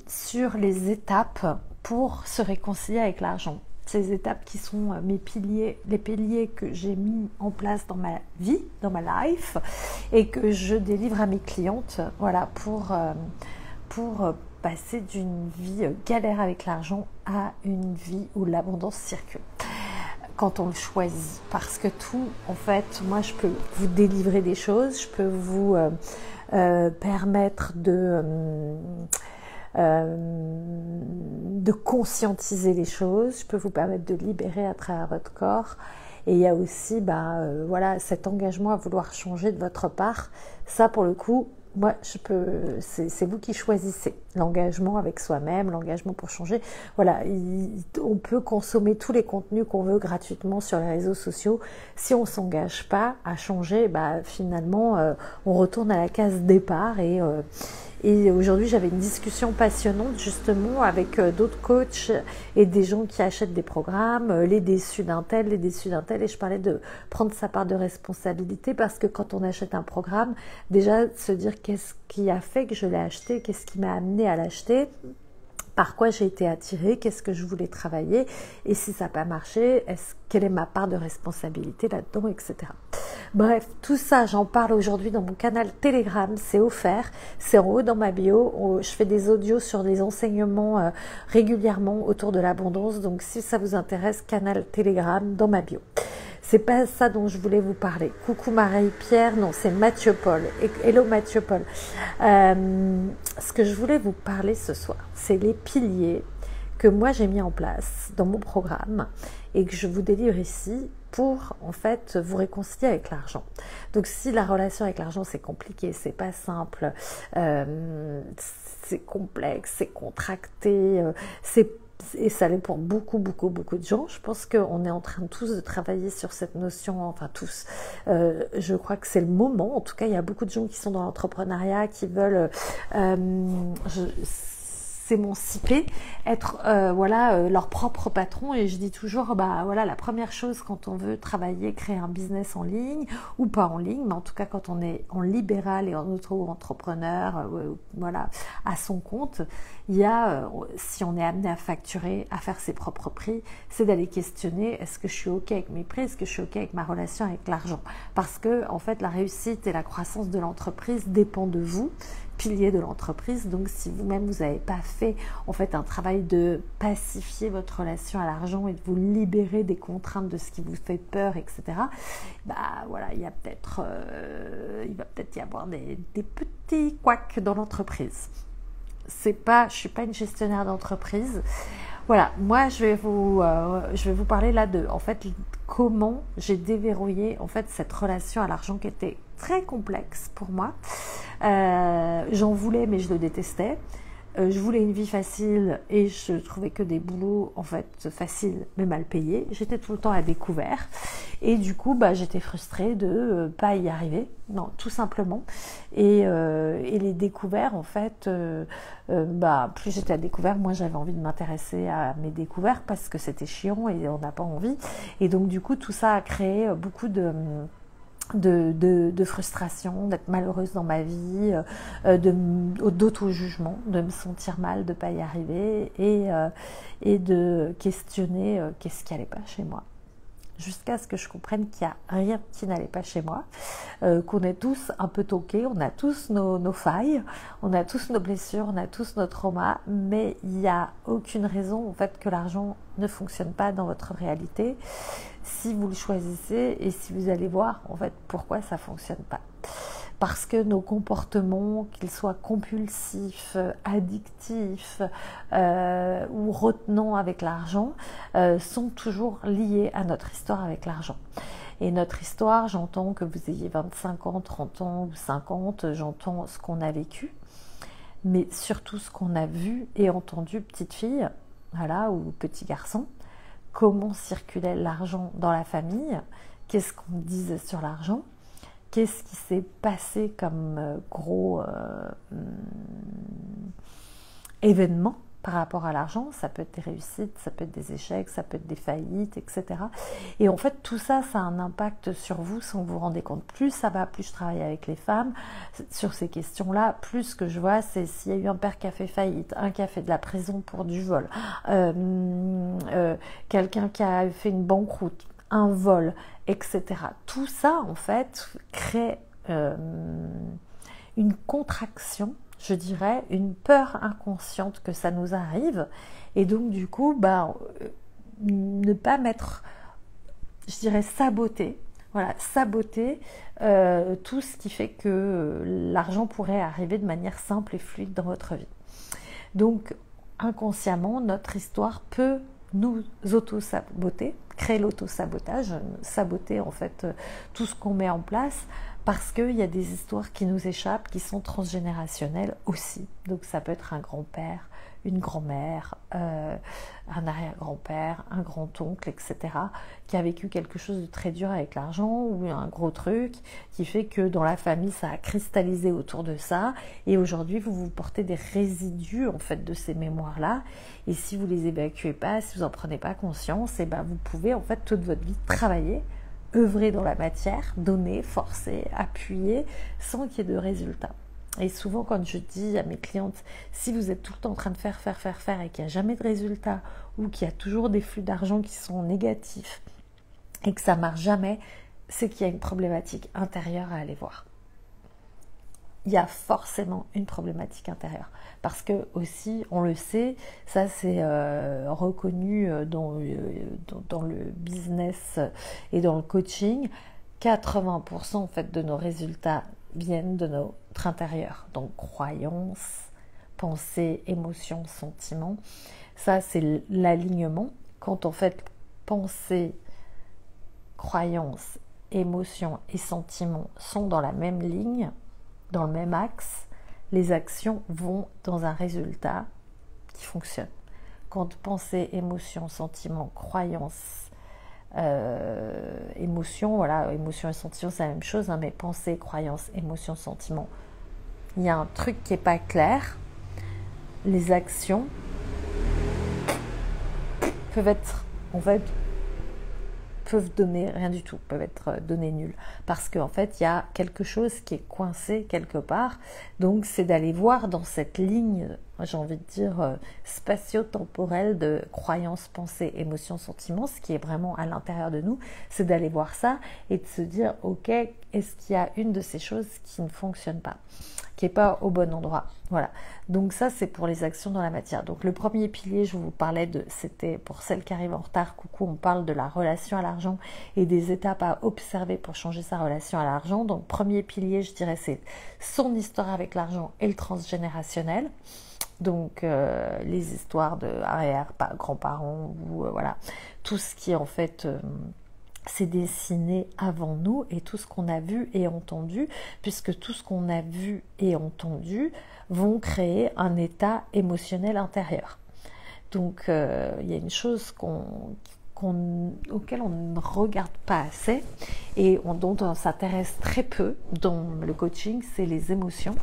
sur les étapes pour se réconcilier avec l'argent. Ces étapes qui sont mes piliers, les piliers que j'ai mis en place dans ma vie, dans ma life, et que je délivre à mes clientes, voilà, pour passer d'une vie galère avec l'argent à une vie où l'abondance circule. Quand on le choisit, parce que tout, en fait, moi je peux vous délivrer des choses, je peux vous permettre de conscientiser les choses, je peux vous permettre de libérer à travers votre corps. Et il y a aussi voilà, cet engagement à vouloir changer de votre part. Ça, pour le coup, moi, c'est vous qui choisissez l'engagement avec soi-même, l'engagement pour changer. Voilà, on peut consommer tous les contenus qu'on veut gratuitement sur les réseaux sociaux. Si on ne s'engage pas à changer, finalement, on retourne à la case départ. Et aujourd'hui, j'avais une discussion passionnante justement avec d'autres coachs et des gens qui achètent des programmes, les déçus d'un tel, les déçus d'un tel. Et je parlais de prendre sa part de responsabilité parce que quand on achète un programme, déjà se dire qu'est-ce qui a fait que je l'ai acheté, qu'est-ce qui m'a amené à l'acheter, par quoi j'ai été attirée, qu'est-ce que je voulais travailler, et si ça n'a pas marché, quelle est ma part de responsabilité là-dedans, etc. Bref, tout ça, j'en parle aujourd'hui dans mon canal Telegram, c'est offert, c'est en haut dans ma bio, je fais des audios sur des enseignements régulièrement autour de l'abondance, donc si ça vous intéresse, canal Telegram dans ma bio. C'est pas ça dont je voulais vous parler. Coucou Marie-Pierre, non, c'est Mathieu Paul. Hello Mathieu Paul. Ce que je voulais vous parler ce soir, c'est les piliers que moi j'ai mis en place dans mon programme et que je vous délivre ici pour en fait vous réconcilier avec l'argent. Donc si la relation avec l'argent c'est compliqué, c'est pas simple, c'est complexe, c'est contracté, et ça l'est pour beaucoup de gens. Je pense qu'on est en train tous de travailler sur cette notion, enfin tous, je crois que c'est le moment. En tout cas, il y a beaucoup de gens qui sont dans l'entrepreneuriat, qui veulent s'émanciper, être leur propre patron. Et je dis toujours, voilà, la première chose quand on veut travailler, créer un business en ligne ou pas en ligne, mais en tout cas quand on est en libéral et en auto-entrepreneur, voilà, à son compte, il y a, si on est amené à facturer, à faire ses propres prix, c'est d'aller questionner, est-ce que je suis OK avec mes prix, est-ce que je suis OK avec ma relation avec l'argent? Parce que en fait, la réussite et la croissance de l'entreprise dépend de vous, pilier de l'entreprise. Donc si vous-même vous n'avez pas fait en fait un travail de pacifier votre relation à l'argent et de vous libérer des contraintes de ce qui vous fait peur, etc., voilà, il va peut-être y avoir des petits couacs dans l'entreprise. Je suis pas une gestionnaire d'entreprise. Voilà, moi je vais vous parler là de en fait comment j'ai déverrouillé en fait cette relation à l'argent qui était très complexe pour moi. J'en voulais mais je le détestais. Je voulais une vie facile et je trouvais que des boulots en fait faciles mais mal payés. J'étais tout le temps à découvert et du coup j'étais frustrée de pas y arriver, non, tout simplement. Et les découvertes en fait, plus j'étais à découvert, moins j'avais envie de m'intéresser à mes découvertes parce que c'était chiant et on n'a pas envie. Et donc du coup tout ça a créé beaucoup de frustration, d'être malheureuse dans ma vie, d'auto-jugement, de me sentir mal, de ne pas y arriver et de questionner qu'est-ce qui n'allait pas chez moi. Jusqu'à ce que je comprenne qu'il n'y a rien qui n'allait pas chez moi, qu'on est tous un peu toqués, on a tous nos failles, on a tous nos blessures, on a tous nos traumas, mais il n'y a aucune raison en fait que l'argent ne fonctionne pas dans votre réalité si vous le choisissez et si vous allez voir en fait pourquoi ça ne fonctionne pas. Parce que nos comportements, qu'ils soient compulsifs, addictifs ou retenants avec l'argent, sont toujours liés à notre histoire avec l'argent. Et notre histoire, j'entends que vous ayez 25 ans, 30 ans ou 50, j'entends ce qu'on a vécu, mais surtout ce qu'on a vu et entendu petite fille, voilà, ou petit garçon, comment circulait l'argent dans la famille, qu'est-ce qu'on disait sur l'argent, qu'est-ce qui s'est passé comme gros événement par rapport à l'argent, ça peut être des réussites, ça peut être des échecs, ça peut être des faillites, etc. Et en fait, tout ça, ça a un impact sur vous sans que vous vous rendez compte. Plus ça va, plus je travaille avec les femmes sur ces questions-là, plus ce que je vois, c'est s'il y a eu un père qui a fait faillite, un qui a fait de la prison pour du vol, quelqu'un qui a fait une banqueroute, un vol, etc. Tout ça, en fait, crée une contraction, je dirais, une peur inconsciente que ça nous arrive, et donc du coup, ne pas mettre, je dirais, saboter, voilà, saboter tout ce qui fait que l'argent pourrait arriver de manière simple et fluide dans votre vie. Donc, inconsciemment, notre histoire peut nous auto-saboter, créer l'auto-sabotage, saboter en fait tout ce qu'on met en place, parce qu'il y a des histoires qui nous échappent, qui sont transgénérationnelles aussi. Donc ça peut être un grand-père, une grand-mère, un arrière-grand-père, un grand-oncle, etc., qui a vécu quelque chose de très dur avec l'argent, ou un gros truc, qui fait que dans la famille, ça a cristallisé autour de ça, et aujourd'hui, vous portez des résidus, en fait, de ces mémoires-là, et si vous les évacuez pas, si vous n'en prenez pas conscience, et vous pouvez, en fait, toute votre vie travailler, œuvrer dans la matière, donner, forcer, appuyer, sans qu'il y ait de résultats. Et souvent, quand je dis à mes clientes, si vous êtes tout le temps en train de faire et qu'il n'y a jamais de résultats, ou qu'il y a toujours des flux d'argent qui sont négatifs, et que ça ne marche jamais, c'est qu'il y a une problématique intérieure à aller voir. Il y a forcément une problématique intérieure. Parce que aussi, on le sait, ça c'est reconnu dans le business et dans le coaching, 80% en fait de nos résultats viennent de notre intérieur. Donc croyances, pensées, émotions, sentiments. Ça c'est l'alignement. Quand en fait pensées, croyances, émotions et sentiments sont dans la même ligne, dans le même axe, les actions vont dans un résultat qui fonctionne. Quand pensée, émotion, sentiment, croyance, émotion, voilà, émotion et sentiment, c'est la même chose, hein, mais pensée, croyance, émotion, sentiment, il y a un truc qui n'est pas clair, les actions peuvent être, en fait, peuvent donner rien du tout, peuvent être données nulles, parce qu'en fait il y a quelque chose qui est coincé quelque part, donc c'est d'aller voir dans cette ligne, j'ai envie de dire spatio-temporelle de croyances, pensées, émotions, sentiments, ce qui est vraiment à l'intérieur de nous, c'est d'aller voir ça et de se dire ok, est-ce qu'il y a une de ces choses qui ne fonctionne pas, qui n'est pas au bon endroit. Voilà, donc ça c'est pour les actions dans la matière. Donc le premier pilier, je vous parlais de, c'était pour celles qui arrivent en retard, coucou, on parle de la relation à l'argent et des étapes à observer pour changer sa relation à l'argent. Donc premier pilier, je dirais, c'est son histoire avec l'argent et le transgénérationnel. Donc les histoires de arrière-grands-parents ou voilà, tout ce qui est en fait c'est dessiné avant nous et tout ce qu'on a vu et entendu, puisque tout ce qu'on a vu et entendu vont créer un état émotionnel intérieur. Donc il y a une chose auquel on ne regarde pas assez et dont on s'intéresse très peu dans le coaching, c'est les émotions,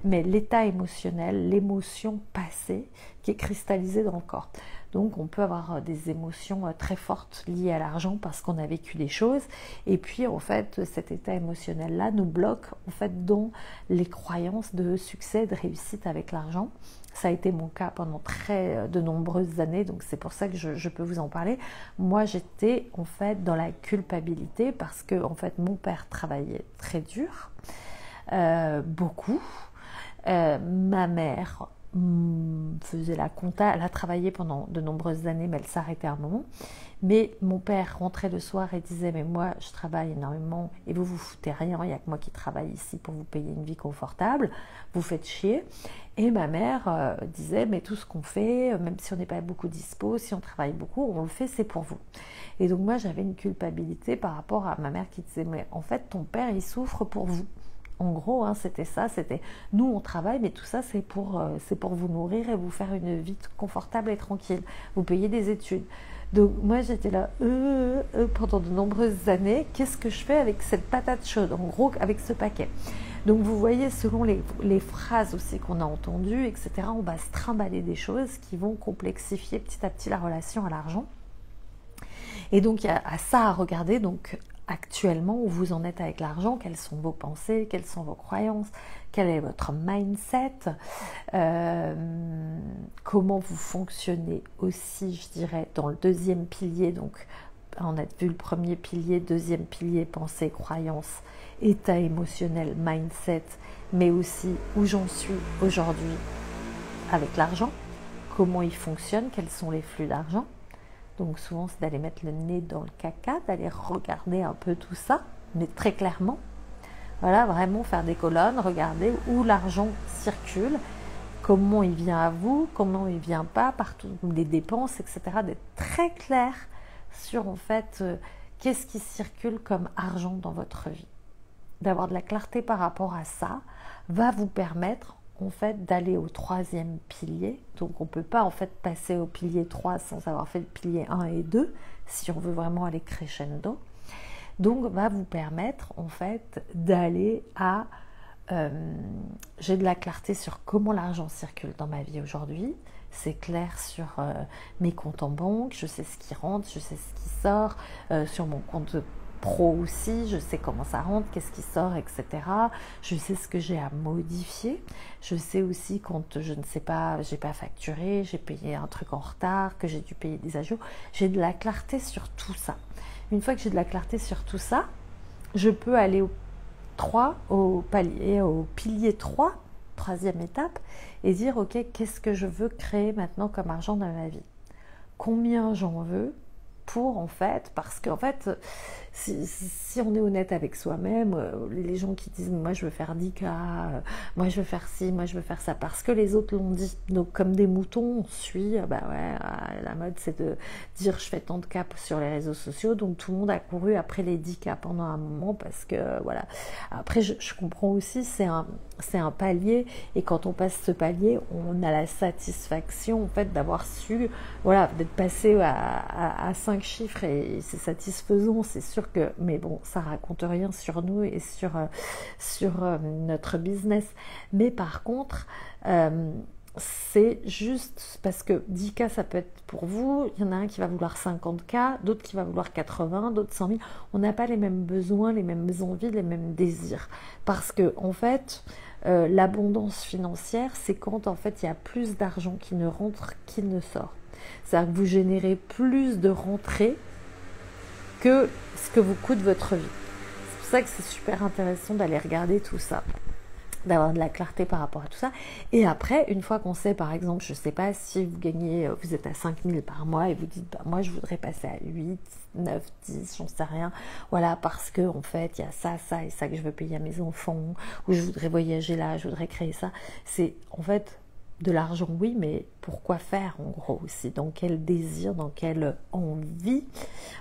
mais l'état émotionnel, l'émotion passée qui est cristallisée dans le corps. Donc on peut avoir des émotions très fortes liées à l'argent parce qu'on a vécu des choses, et puis en fait cet état émotionnel là nous bloque en fait dans les croyances de succès, de réussite avec l'argent. Ça a été mon cas pendant de nombreuses années, donc c'est pour ça que je peux vous en parler. Moi j'étais en fait dans la culpabilité parce que en fait mon père travaillait très dur, beaucoup, ma mère faisait la compta, elle a travaillé pendant de nombreuses années mais elle s'arrêtait à un moment, mais mon père rentrait le soir et disait mais moi je travaille énormément et vous foutez rien, il n'y a que moi qui travaille ici pour vous payer une vie confortable, vous faites chier. Et ma mère disait mais tout ce qu'on fait, même si on n'est pas beaucoup dispo, si on travaille beaucoup, on le fait, c'est pour vous. Et donc moi j'avais une culpabilité par rapport à ma mère qui disait mais en fait ton père il souffre pour vous. En gros, hein, c'était ça, c'était nous on travaille, mais tout ça c'est pour vous nourrir et vous faire une vie confortable et tranquille. Vous payez des études. Donc moi j'étais là pendant de nombreuses années. Qu'est-ce que je fais avec cette patate chaude? En gros, avec ce paquet. Donc vous voyez, selon les phrases aussi qu'on a entendues, etc., on va se trimballer des choses qui vont complexifier petit à petit la relation à l'argent. Et donc il y a à ça à regarder, donc actuellement où vous en êtes avec l'argent, quelles sont vos pensées, quelles sont vos croyances, quel est votre mindset, comment vous fonctionnez aussi, je dirais, dans le deuxième pilier. Donc on a vu le premier pilier, deuxième pilier, pensée, croyance, état émotionnel, mindset, mais aussi où j'en suis aujourd'hui avec l'argent, comment il fonctionne, quels sont les flux d'argent. Donc souvent c'est d'aller mettre le nez dans le caca, d'aller regarder un peu tout ça, mais très clairement. Voilà, vraiment faire des colonnes, regarder où l'argent circule, comment il vient à vous, comment il vient pas, partout, les dépenses, etc. D'être très clair sur en fait qu'est-ce qui circule comme argent dans votre vie. D'avoir de la clarté par rapport à ça va vous permettre en fait d'aller au troisième pilier. Donc on ne peut pas en fait passer au pilier 3 sans avoir fait le pilier 1 et 2 si on veut vraiment aller crescendo. Donc va vous permettre en fait d'aller à j'ai de la clarté sur comment l'argent circule dans ma vie aujourd'hui. C'est clair sur mes comptes en banque, je sais ce qui rentre, je sais ce qui sort, sur mon compte pro aussi, je sais comment ça rentre, qu'est-ce qui sort, etc. Je sais ce que j'ai à modifier. Je sais aussi quand je ne sais pas, j'ai pas facturé, j'ai payé un truc en retard, que j'ai dû payer des ajouts. J'ai de la clarté sur tout ça. Une fois que j'ai de la clarté sur tout ça, je peux aller au pilier 3, troisième étape, et dire ok, qu'est-ce que je veux créer maintenant comme argent dans ma vie? Combien j'en veux? Pour en fait, parce qu'en fait, si on est honnête avec soi-même, les gens qui disent moi je veux faire 10K, moi je veux faire ci, moi je veux faire ça, parce que les autres l'ont dit. Donc comme des moutons, on suit, bah ouais, la mode c'est de dire je fais tant de cas sur les réseaux sociaux, donc tout le monde a couru après les 10K pendant un moment, parce que voilà. Après je comprends aussi, c'est un palier, et quand on passe ce palier, on a la satisfaction en fait d'avoir su, voilà, d'être passé à 5 chiffres, et c'est satisfaisant, c'est sûr que, mais bon, ça raconte rien sur nous et sur notre business. Mais par contre, c'est juste parce que 10K ça peut être pour vous, il y en a un qui va vouloir 50K, d'autres qui va vouloir 80, d'autres 100 000. On n'a pas les mêmes besoins, les mêmes envies, les mêmes désirs, parce que en fait l'abondance financière, c'est quand en fait il y a plus d'argent qui ne rentre qu'il ne sort. C'est-à-dire que vous générez plus de rentrées que ce que vous coûte votre vie. C'est pour ça que c'est super intéressant d'aller regarder tout ça, d'avoir de la clarté par rapport à tout ça. Et après, une fois qu'on sait, par exemple, je ne sais pas si vous gagnez, vous êtes à 5 000 par mois et vous dites, bah, moi je voudrais passer à 8, 9, 10, j'en sais rien. Voilà, parce que en fait, il y a ça, ça et ça que je veux payer à mes enfants, ou je voudrais voyager là, je voudrais créer ça. C'est en fait de l'argent, oui, mais pourquoi faire en gros aussi? Dans quel désir, dans quelle envie?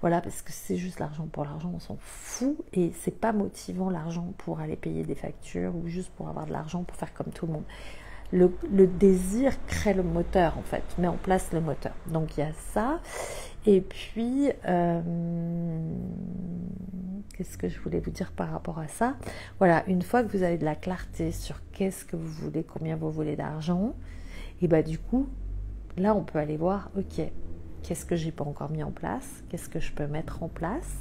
Voilà, parce que c'est juste l'argent pour l'argent, on s'en fout, et c'est pas motivant l'argent pour aller payer des factures ou juste pour avoir de l'argent pour faire comme tout le monde. Le désir crée le moteur en fait, met en place le moteur. Donc il y a ça. Et puis, qu'est-ce que je voulais vous dire par rapport à ça? Voilà, une fois que vous avez de la clarté sur qu'est-ce que vous voulez, combien vous voulez d'argent, et bah du coup, là on peut aller voir, ok, qu'est-ce que j'ai pas encore mis en place, qu'est-ce que je peux mettre en place,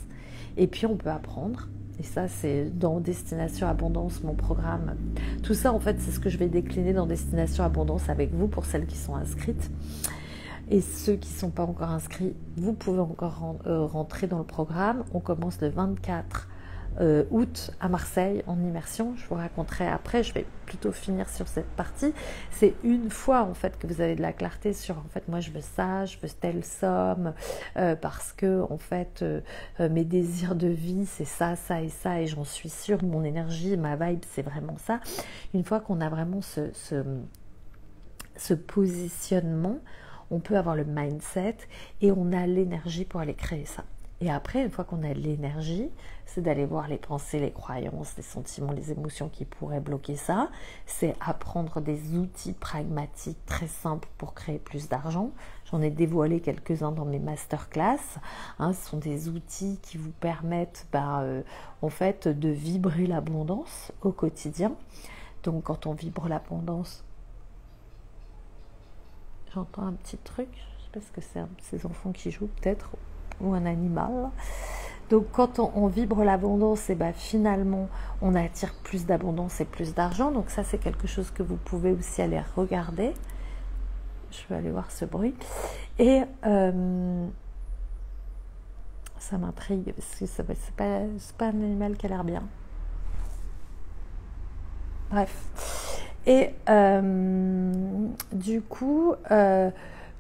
et puis on peut apprendre. Et ça, c'est dans Destination Abondance, mon programme. Tout ça, en fait, c'est ce que je vais décliner dans Destination Abondance avec vous pour celles qui sont inscrites. Et ceux qui ne sont pas encore inscrits, vous pouvez encore rentrer dans le programme. On commence le 24 août à Marseille en immersion. Je vous raconterai après, je vais plutôt finir sur cette partie. C'est une fois en fait que vous avez de la clarté sur en fait moi je veux ça, je veux telle somme, parce que en fait mes désirs de vie c'est ça, ça et ça, et j'en suis sûre, mon énergie, ma vibe c'est vraiment ça. Une fois qu'on a vraiment ce positionnement, on peut avoir le mindset et on a l'énergie pour aller créer ça. Et après, une fois qu'on a de l'énergie, c'est d'aller voir les pensées, les croyances, les sentiments, les émotions qui pourraient bloquer ça. C'est apprendre des outils pragmatiques très simples pour créer plus d'argent. J'en ai dévoilé quelques-uns dans mes masterclass. Ce sont des outils qui vous permettent en fait, de vibrer l'abondance au quotidien. Donc quand on vibre l'abondance, j'entends un petit truc, je sais pas ce que c'est, ces enfants qui jouent peut-être, ou un animal. Donc quand on vibre l'abondance, et finalement on attire plus d'abondance et plus d'argent. Donc ça c'est quelque chose que vous pouvez aussi aller regarder. Je vais aller voir ce bruit. Et ça m'intrigue parce que c'est pas un animal qui a l'air bien. Bref. Et du coup,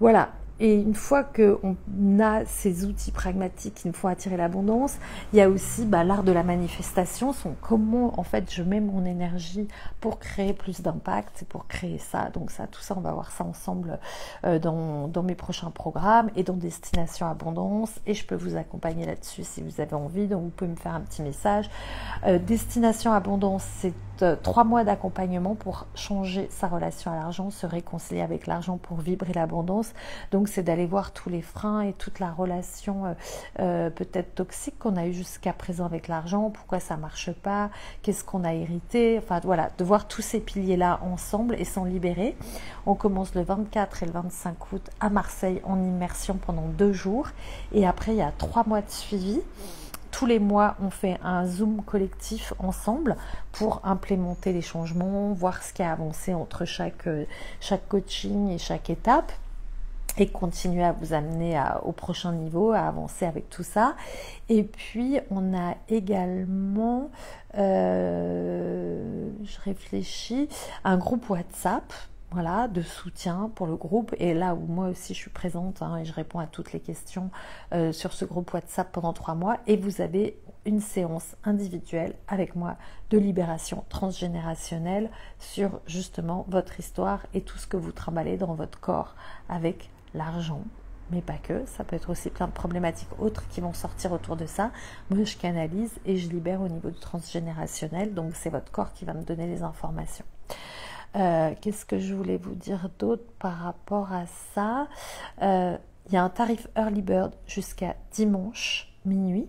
voilà. Et une fois qu'on a ces outils pragmatiques qui nous font attirer l'abondance, il y a aussi l'art de la manifestation, comment en fait je mets mon énergie pour créer plus d'impact, pour créer ça. Donc ça, tout ça, on va voir ça ensemble dans mes prochains programmes et dans Destination Abondance. Et je peux vous accompagner là-dessus si vous avez envie. Donc vous pouvez me faire un petit message. Destination Abondance, c'est 3 mois d'accompagnement pour changer sa relation à l'argent, se réconcilier avec l'argent pour vibrer l'abondance. Donc c'est d'aller voir tous les freins et toute la relation peut-être toxique qu'on a eu jusqu'à présent avec l'argent, pourquoi ça marche pas, qu'est-ce qu'on a hérité, enfin voilà, de voir tous ces piliers-là ensemble et s'en libérer. On commence le 24 et le 25 août à Marseille en immersion pendant 2 jours et après il y a 3 mois de suivi. Tous les mois, on fait un Zoom collectif ensemble pour implémenter les changements, voir ce qui a avancé entre chaque coaching et chaque étape et continuer à vous amener au prochain niveau, à avancer avec tout ça. Et puis, on a également, je réfléchis, un groupe WhatsApp. Voilà, de soutien pour le groupe et là où moi aussi je suis présente et je réponds à toutes les questions sur ce groupe WhatsApp pendant 3 mois et vous avez une séance individuelle avec moi de libération transgénérationnelle sur justement votre histoire et tout ce que vous trimballez dans votre corps avec l'argent. Mais pas que, ça peut être aussi plein de problématiques autres qui vont sortir autour de ça. Moi je canalise et je libère au niveau du transgénérationnel, donc c'est votre corps qui va me donner les informations. Qu'est-ce que je voulais vous dire d'autre par rapport à ça? Il y a un tarif Early Bird jusqu'à dimanche minuit.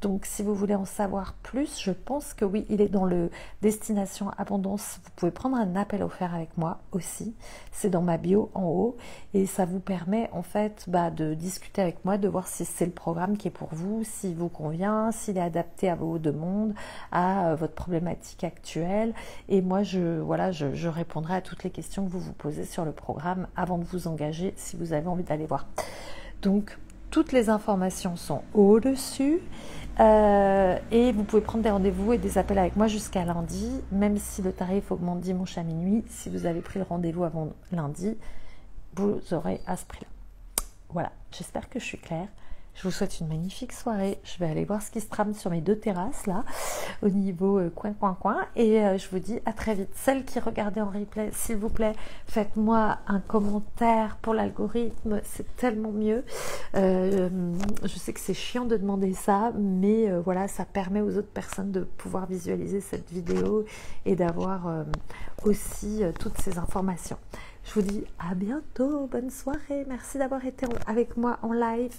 Donc si vous voulez en savoir plus, je pense que oui, il est dans le Destination Abondance. Vous pouvez prendre un appel offert avec moi aussi. C'est dans ma bio en haut. Et ça vous permet en fait de discuter avec moi, de voir si c'est le programme qui est pour vous, s'il vous convient, s'il est adapté à vos demandes, à votre problématique actuelle. Et moi, je répondrai à toutes les questions que vous vous posez sur le programme avant de vous engager si vous avez envie d'aller voir. Donc, toutes les informations sont au-dessus et vous pouvez prendre des rendez-vous et des appels avec moi jusqu'à lundi, même si le tarif augmente dimanche à minuit. Si vous avez pris le rendez-vous avant lundi, vous aurez à ce prix-là. Voilà, j'espère que je suis claire. Je vous souhaite une magnifique soirée. Je vais aller voir ce qui se trame sur mes 2 terrasses là, au niveau coin. Et je vous dis à très vite. Celles qui regardaient en replay, s'il vous plaît, faites-moi un commentaire pour l'algorithme. C'est tellement mieux. Je sais que c'est chiant de demander ça, mais voilà, ça permet aux autres personnes de pouvoir visualiser cette vidéo et d'avoir aussi toutes ces informations. Je vous dis à bientôt. Bonne soirée. Merci d'avoir été avec moi en live.